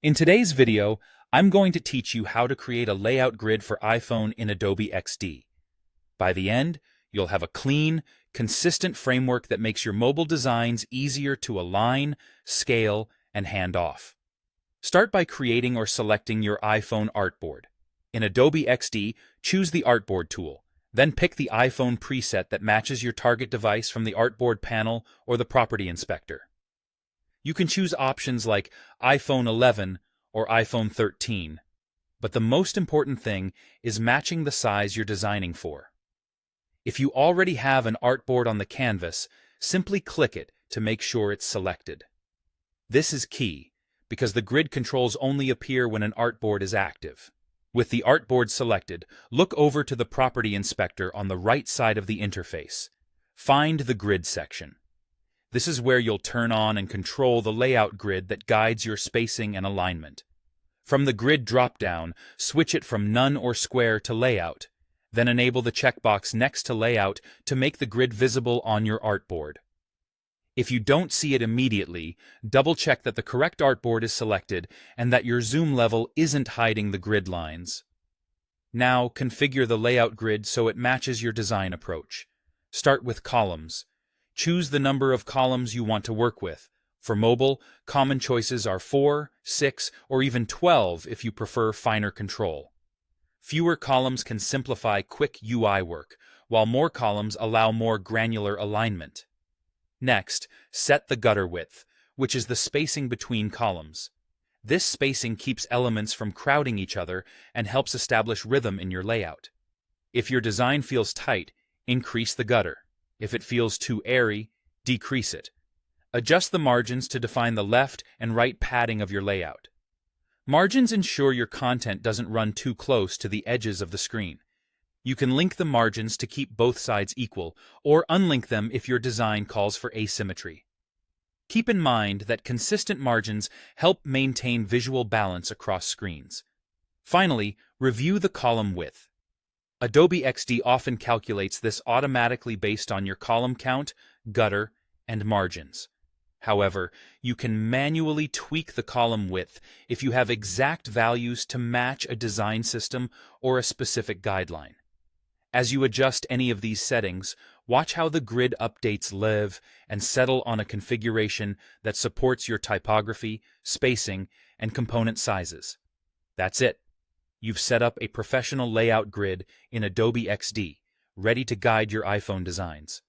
In today's video, I'm going to teach you how to create a layout grid for iPhone in Adobe XD. By the end, you'll have a clean, consistent framework that makes your mobile designs easier to align, scale, and hand off. Start by creating or selecting your iPhone artboard. In Adobe XD, choose the Artboard tool. Then pick the iPhone preset that matches your target device from the Artboard panel or the Property Inspector. You can choose options like iPhone 11 or iPhone 13, but the most important thing is matching the size you're designing for. If you already have an artboard on the canvas, simply click it to make sure it's selected. This is key, because the grid controls only appear when an artboard is active. With the artboard selected, look over to the Property Inspector on the right side of the interface. Find the Grid section. This is where you'll turn on and control the layout grid that guides your spacing and alignment. From the Grid drop-down, switch it from None or Square to Layout. Then enable the checkbox next to Layout to make the grid visible on your artboard. If you don't see it immediately, double-check that the correct artboard is selected and that your zoom level isn't hiding the grid lines. Now, configure the layout grid so it matches your design approach. Start with columns. Choose the number of columns you want to work with. For mobile, common choices are 4, 6, or even 12 if you prefer finer control. Fewer columns can simplify quick UI work, while more columns allow more granular alignment. Next, set the gutter width, which is the spacing between columns. This spacing keeps elements from crowding each other and helps establish rhythm in your layout. If your design feels tight, increase the gutter. If it feels too airy, decrease it. Adjust the margins to define the left and right padding of your layout. Margins ensure your content doesn't run too close to the edges of the screen. You can link the margins to keep both sides equal, or unlink them if your design calls for asymmetry. Keep in mind that consistent margins help maintain visual balance across screens. Finally, review the column width. Adobe XD often calculates this automatically based on your column count, gutter, and margins. However, you can manually tweak the column width if you have exact values to match a design system or a specific guideline. As you adjust any of these settings, watch how the grid updates live and settle on a configuration that supports your typography, spacing, and component sizes. That's it. You've set up a professional layout grid in Adobe XD, ready to guide your iPhone designs.